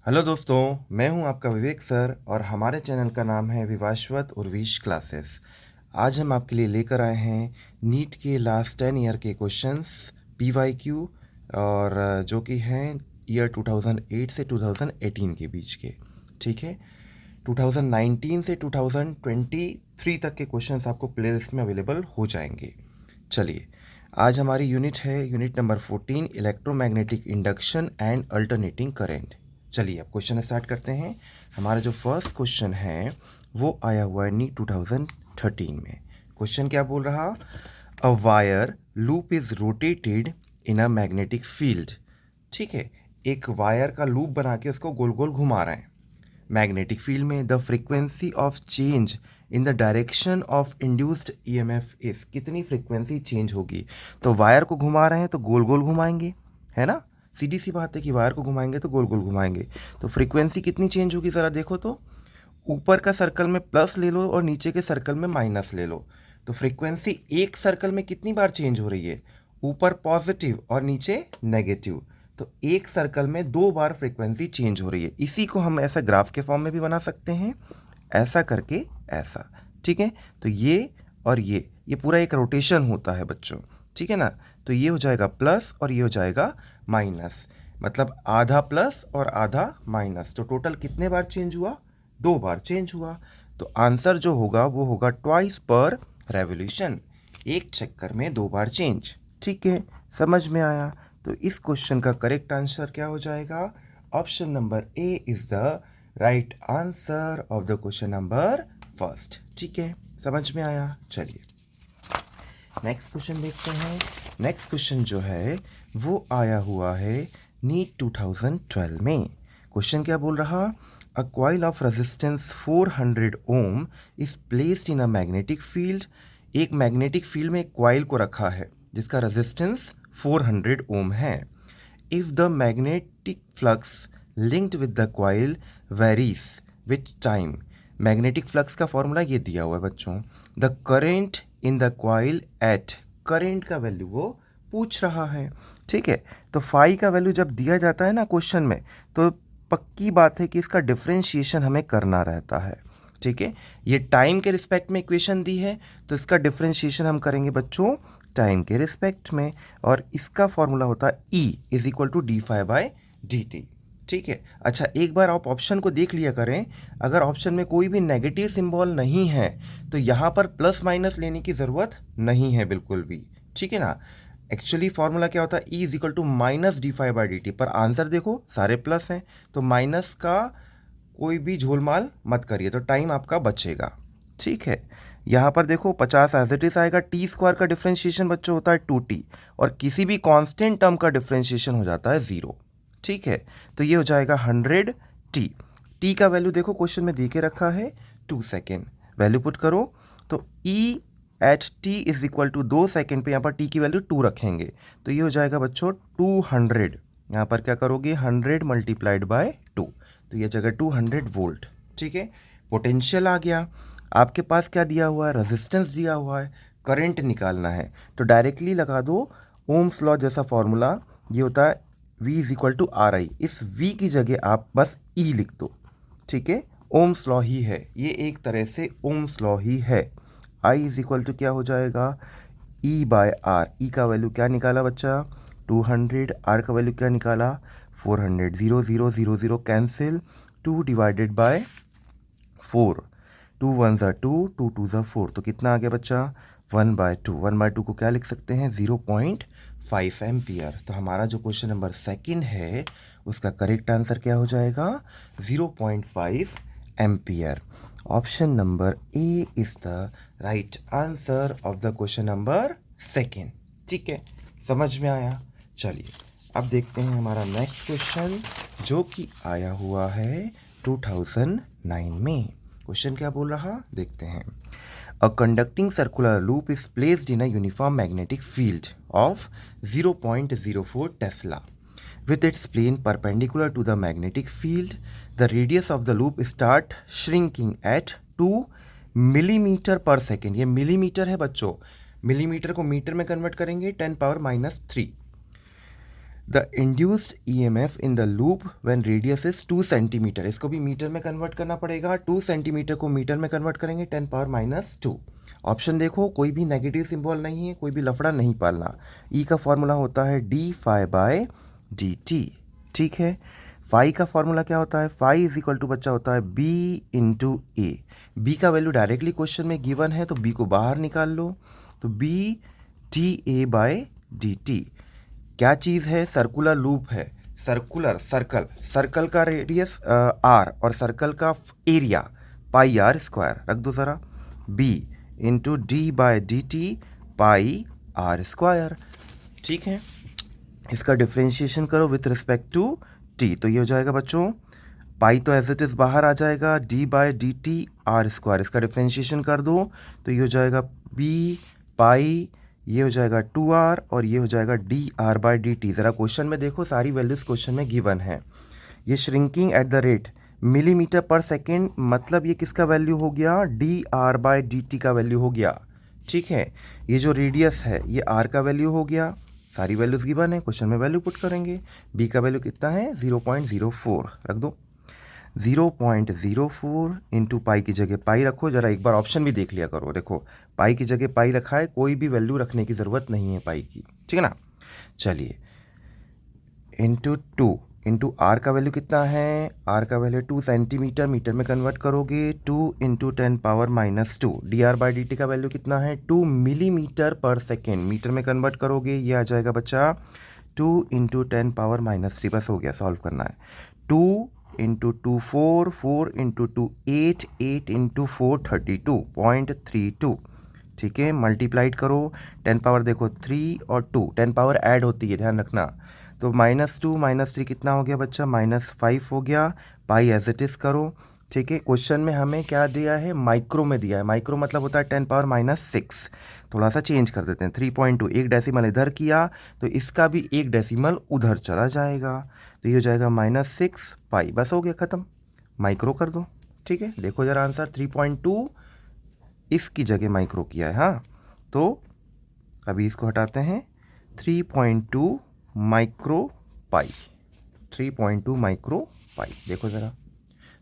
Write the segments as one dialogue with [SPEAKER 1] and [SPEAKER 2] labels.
[SPEAKER 1] Hello दोस्तों, मैं हूं आपका विवेक सर और हमारे चैनल का नाम है विवाशवत उर्वीश क्लासेस। आज हम आपके लिए लेकर आए हैं नीट के लास्ट 10 ईयर के क्वेश्चंस PYQ और जो कि हैं ईयर 2008 से 2018 के बीच के। ठीक है, 2019 से 2023 तक के क्वेश्चंस आपको प्लेलिस्ट में अवेलेबल हो जाएंगे। चलिए, आज हमारी यूनिट है unit number 14, electromagnetic induction and alternating current. चलिए अब क्वेश्चन स्टार्ट करते हैं। हमारा जो फर्स्ट क्वेश्चन है वो आया हुआ है नीट 2013 में। क्वेश्चन क्या बोल रहा? A wire loop is rotated in a magnetic field. ठीक है, एक वायर का लूप बना के उसको गोल गोल घुमा रहे हैं मैग्नेटिक फील्ड में। The frequency of change in the direction of induced EMF is, कितनी फ्रीक्वेंसी चेंज होगी? तो वायर को घुमा रहे हैं तो गोल गोल घुमाएंगे, है ना। सीधी सी बात है कि वायर को घुमाएंगे तो गोल गोल घुमाएंगे। तो फ्रीक्वेंसी कितनी चेंज होगी ज़रा देखो तो। ऊपर का सर्कल में प्लस ले लो और नीचे के सर्कल में माइनस ले लो। तो फ्रीक्वेंसी एक सर्कल में कितनी बार चेंज हो रही है? ऊपर पॉजिटिव और नीचे नेगेटिव। तो एक सर्कल में 2 बार फ्रीक्वेंसी चेंज हो रही है। इसी को हम ऐसा ग्राफ के फॉर्म में भी बना सकते हैं, ऐसा करके ऐसा। ठीक है, तो ये और ये पूरा एक रोटेशन होता है बच्चों। ठीक है ना। तो ये हो जाएगा प्लस और ये हो जाएगा माइनस, मतलब आधा प्लस और आधा माइनस। तो टोटल कितने बार चेंज हुआ? 2 बार चेंज हुआ। तो आंसर जो होगा वो होगा ट्वाइस पर रेवोल्यूशन, एक चक्कर में 2 बार चेंज। ठीक है, समझ में आया। तो इस क्वेश्चन का करेक्ट आंसर क्या हो जाएगा? Option number A is the right answer of the question number first. ठीक है, समझ में आया। चलिए नेक्स्ट क्वेश्चन देखते हैं। नेक्स्ट क्वेश्चन जो है वो आया हुआ है नीट 2012 में। क्वेश्चन क्या बोल रहा? A coil of resistance 400 ohm is placed in a magnetic field. एक मैग्नेटिक फील्ड में एक कॉइल को रखा है जिसका रेजिस्टेंस 400 ओम है। If the magnetic flux linked with the coil varies with time. Magnetic flux का फॉर्मूला ये दिया हुआ है बच्चों। The current in the coil at, current का वैल्यू वो पूछ रहा है। ठीक है, तो फाई का वैल्यू जब दिया जाता है ना क्वेश्चन में, तो पक्की बात है कि इसका डिफरेंशिएशन हमें करना रहता है। ठीक है, ये टाइम के रिस्पेक्ट में इक्वेशन दी है तो इसका डिफरेंशिएशन हम करेंगे बच्चों टाइम के रिस्पेक्ट में, और इसका फॉर्मूला होता है E is equal to dφ/dt। ठीक है, अच्छा एक बार आप ऑप्शन को देख लिया करें। अगर ऑप्शन में कोई भी नेगेटिव सिंबल नहीं है तो यहाँ पर प्लस माइनस लेने की ज़रूरत नहीं है बिल्कुल भी। ठीक है ना। एक्चुअली फॉर्मूला क्या होता है? E is equal to minus dφ/dt, पर आंसर देखो सारे प्लस हैं तो माइनस का कोई भी झोलमाल मत करिए तो टाइम आपका बचेगा। ठीक है, यहाँ पर देखो 50 एज इट इज आएगा। टी स्क्वायर का डिफरेंशिएशन बच्चों होता है 2t, और किसी भी कांस्टेंट टर्म का डिफरेंशिएशन हो जाता है 0। ठीक है, तो ये हो जाएगा 100t। टी का वैल्यू देखो क्वेश्चन में दे के रखा है 2 सेकेंड। वैल्यू पुट करो तो E at t is equal to 2 second पे यहाँ पर t की वैल्यू 2 रखेंगे तो ये हो जाएगा बच्चों 200। यहाँ पर क्या करोगे? 100 मल्टीप्लाइड बाय 2, तो ये जगह 200 वोल्ट। ठीक है, पोटेंशियल आ गया। आपके पास क्या दिया हुआ है? रेजिस्टेंस दिया हुआ है, करंट निकालना है तो डायरेक्टली लगा दो ओम्स लॉ जैसा फॉर्मूला। ये होता है V is equal to RI। इस V की जगह आप बस E लिख दो। ठीक है, ओम्स लॉ ही है ये, एक तरह से ओम्स लॉ ही है। I इज इक्वल टू क्या हो जाएगा? E/R। E का वैल्यू क्या निकाला बच्चा? 200। R का वैल्यू क्या निकाला? 400। 0 0 0 0 कैंसिल, 2 डिवाइडेड बाय 4। 2 1 ज़ा 2, 2 2 ज़ा 4, तो कितना आ गया बच्चा? 1/2। 1/2 को क्या लिख सकते हैं? 0.5 एम्पियर। तो हमारा जो क्वेश्चन नंबर सेकंड है उसका करेक्ट आंसर क्या हो जाएगा? 0.5 ampere. Option number A is the right answer of the question number second. ठीक है, समझ में आया। चलिए अब देखते हैं हमारा नेक्स्ट क्वेश्चन जो कि आया हुआ है 2009 में। क्वेश्चन क्या बोल रहा देखते हैं। A conducting circular loop is placed in a uniform magnetic field of 0.04 Tesla with its plane perpendicular to the magnetic field. The radius of the loop start shrinking at 2 millimetre पर second. ये millimetre है बच्चों, millimetre को metre में convert करेंगे 10⁻³ the induced EMF in the loop when radius is 2 centimetre. इसको भी metre में कन्वर्ट करना पड़ेगा। 2 सेंटीमीटर को मीटर में कन्वर्ट करेंगे 10⁻²। ऑप्शन देखो, कोई भी नेगेटिव सिंबल नहीं है, कोई भी लफड़ा नहीं पालना। ई का फॉर्मूला होता है d∅/dt। ठीक है, फाई का फॉर्मूला क्या होता है? फाई इज इक्वल टू बच्चा होता है b इंटू ए। बी का वैल्यू डायरेक्टली क्वेश्चन में गिवन है, तो बी को बाहर निकाल लो, तो b ta/dt। क्या चीज़ है? सर्कुलर लूप है, सर्कुलर सर्कल, सर्कल का रेडियस r और सर्कल का एरिया πr²। रख दो ज़रा, b इंटू d/dt πr²। ठीक है, इसका डिफ्रेंशिएशन करो विथ रिस्पेक्ट टू t, तो ये हो जाएगा बच्चों, पाई तो एज इट इज़ बाहर आ जाएगा, d/dt r²। इसका डिफ्रेंशिएशन कर दो तो ये हो जाएगा b पाई, ये हो जाएगा 2r और ये हो जाएगा dr/dt। ज़रा क्वेश्चन में देखो, सारी वैल्यूज़ क्वेश्चन में गिवन है। ये shrinking at the rate millimetre पर सेकेंड, मतलब ये किसका वैल्यू हो गया? dr/dt का वैल्यू हो गया। ठीक है, ये जो रेडियस है ये r का वैल्यू हो गया। सारी वैल्यूज़ गिवन है, क्वेश्चन में वैल्यू पुट करेंगे। b का वैल्यू कितना है? 0.04 रख दो, 0.04 इंटू पाई की जगह पाई रखो। ज़रा एक बार ऑप्शन भी देख लिया करो, देखो पाई की जगह पाई रखा है, कोई भी वैल्यू रखने की ज़रूरत नहीं है पाई की। ठीक है ना, चलिए, इंटू 2 इंटू आर का वैल्यू कितना है? आर का वैल्यू 2 सेंटीमीटर, मीटर में कन्वर्ट करोगे 2 इंटू 10⁻²। dr/dt का वैल्यू कितना है? 2 मिलीमीटर पर सेकेंड, मीटर में कन्वर्ट करोगे ये आ जाएगा बच्चा 2 इंटू 10⁻³ बस हो गया, सॉल्व करना है। 2 इंटू 2 4, 4 इंटू 2 8, 8 इंटू 4 32.32। ठीक है, मल्टीप्लाइड करो, 10 पावर देखो 3 और 2, 10 पावर ऐड होती है, ध्यान रखना। तो -2 -3 कितना हो गया बच्चा? -5 हो गया। पाई एज इट इज़ करो। ठीक है, क्वेश्चन में हमें क्या दिया है? माइक्रो में दिया है। माइक्रो मतलब होता है 10⁻⁻6। थोड़ा सा चेंज कर देते हैं, 3.2, एक डेसिमल इधर किया तो इसका भी एक डेसिमल उधर चला जाएगा, तो ये हो जाएगा -6 पाई। बस हो गया, ख़त्म, माइक्रो कर दो। ठीक है, देखो ज़रा आंसर, 3.2 इसकी जगह माइक्रो किया है। हाँ, तो अभी इसको हटाते हैं, 3.2 माइक्रो पाई, 3.2 माइक्रो पाई। देखो ज़रा,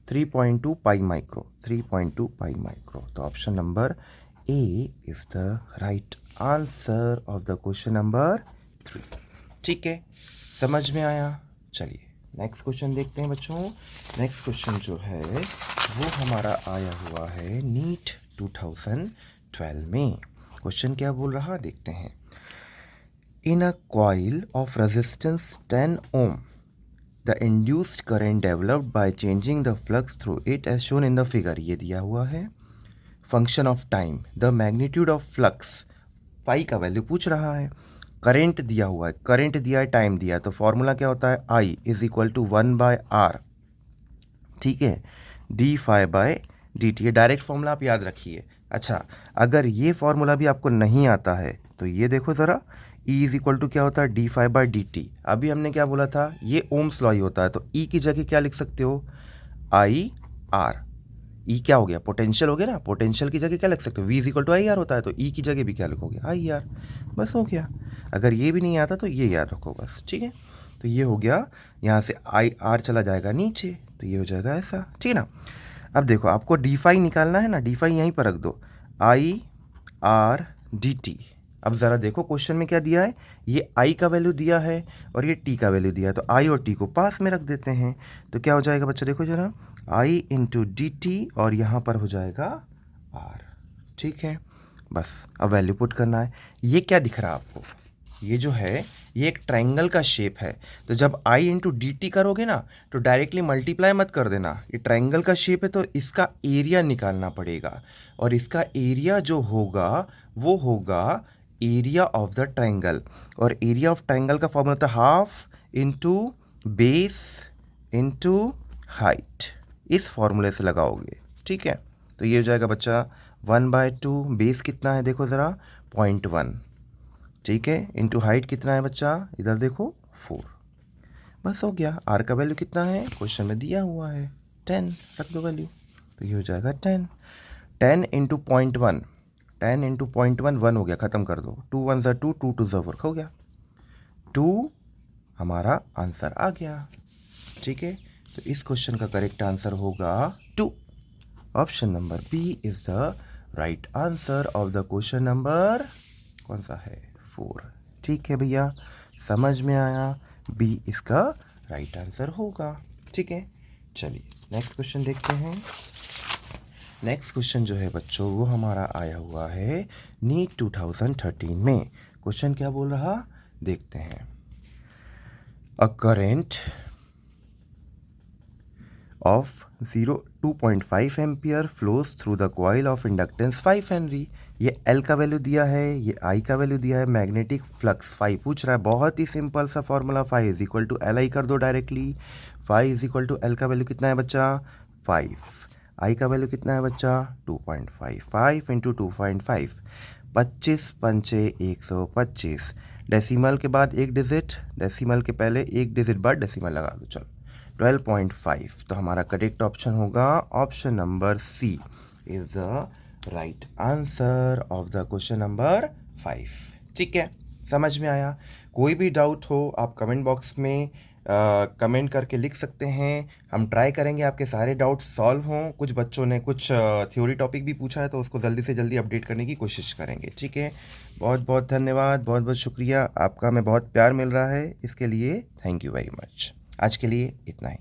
[SPEAKER 1] 3.2 पाई माइक्रो, 3.2 पाई माइक्रो। तो option number A is the right answer of the question number 3। ठीक है, समझ में आया? चलिए नेक्स्ट क्वेश्चन देखते हैं बच्चों। नेक्स्ट क्वेश्चन जो है वो हमारा आया हुआ है नीट 2012 में। क्वेश्चन क्या बोल रहा देखते हैं। In a coil of resistance 10 ohm, the induced current developed by changing the flux through it as shown in the figure। ये दिया हुआ है। Function of time, the magnitude of flux, पाई का वैल्यू पूछ रहा है। करंट दिया हुआ है, करंट दिया है, टाइम दिया है, तो फॉर्मूला क्या होता है? I is equal to 1/r। ठीक है, d∅/dt, ये डायरेक्ट फॉर्मूला आप याद रखिए। अच्छा, अगर ये फॉर्मूला भी आपको नहीं आता है तो ये देखो ज़रा, E इज इक्वल टू क्या होता है? d∅/dt। अभी हमने क्या बोला था? ये ओम्स लॉ ही होता है, तो E की जगह क्या लिख सकते हो? IR। E क्या हो गया? पोटेंशियल हो गया ना, पोटेंशियल की जगह क्या लिख सकते हो? V is equal to IR होता है, तो E की जगह भी क्या लिखोगे? IR। बस हो गया। अगर ये भी नहीं आता तो ये याद रखो बस। ठीक है, तो ये हो गया, यहाँ से IR चला जाएगा नीचे, तो ये हो जाएगा ऐसा। ठीक है ना, अब देखो आपको d∅ निकालना है ना, d∅ यहीं पर रख दो, IR/dt। अब ज़रा देखो क्वेश्चन में क्या दिया है, ये I का वैल्यू दिया है और ये T का वैल्यू दिया है, तो I और T को पास में रख देते हैं, तो क्या हो जाएगा बच्चों? देखो जरा, I इंटू dt और यहाँ पर हो जाएगा R। ठीक है, बस अब वैल्यू पुट करना है। ये क्या दिख रहा है आपको? ये जो है ये एक ट्रायंगल का शेप है, तो जब I इंटू dt करोगे ना तो डायरेक्टली मल्टीप्लाई मत कर देना। ये ट्रायंगल का शेप है तो इसका एरिया निकालना पड़ेगा, और इसका एरिया जो होगा वो होगा एरिया ऑफ द ट्रायंगल, और एरिया ऑफ ट्रायंगल का फॉर्मूला होता है half into base into height. इस फॉर्मूले से लगाओगे। ठीक है, तो ये हो जाएगा बच्चा 1/2, बेस कितना है देखो ज़रा 0.1। ठीक है, इंटू हाइट कितना है बच्चा? इधर देखो 4। बस हो गया। आर का वैल्यू कितना है? क्वेश्चन में दिया हुआ है 10, रख दो वैल्यू, तो ये हो जाएगा 10। 10 इंटू 0.1, 10 इंटू 0.1 1 हो गया, ख़त्म कर दो। 2 1 ज़ा 2, 2 2 ज़ा 4 हो गया 2। हमारा आंसर आ गया। ठीक है, तो इस क्वेश्चन का करेक्ट आंसर होगा 2। Option number B is the right answer of the question number कौन सा है 4। ठीक है भैया, समझ में आया, बी इसका राइट आंसर होगा। ठीक है, चलिए नेक्स्ट क्वेश्चन देखते हैं। नेक्स्ट क्वेश्चन जो है बच्चों वो हमारा आया हुआ है नीट 2013 में। क्वेश्चन क्या बोल रहा देखते हैं। A current of 2.5 ampere flows through the coil of inductance 5 Henry. ये L का वैल्यू दिया है, ये I का वैल्यू दिया है, मैग्नेटिक फ्लक्स 5 पूछ रहा है। बहुत ही सिंपल सा formula, phi is equal to L I कर दो directly. Phi is equal to L का वैल्यू कितना है बच्चा 5, आई का वैल्यू कितना है बच्चा 2.5, 5 इंटू 2.5, 25 पंचे 125, डेसिमल के बाद एक डिजिट, डेसिमल के पहले एक डिजिट बाद डेसिमल लगा दो, चलो 12.5। तो हमारा करेक्ट ऑप्शन होगा option number C is the right answer of the question number 5। ठीक है, समझ में आया। कोई भी डाउट हो आप कमेंट बॉक्स में कमेंट करके लिख सकते हैं। हम ट्राई करेंगे आपके सारे डाउट्स सॉल्व हों। कुछ बच्चों ने कुछ थ्योरी टॉपिक भी पूछा है तो उसको जल्दी से जल्दी अपडेट करने की कोशिश करेंगे। ठीक है, बहुत बहुत धन्यवाद, बहुत बहुत शुक्रिया आपका, हमें बहुत प्यार मिल रहा है, इसके लिए थैंक यू वेरी मच। आज के लिए इतना ही।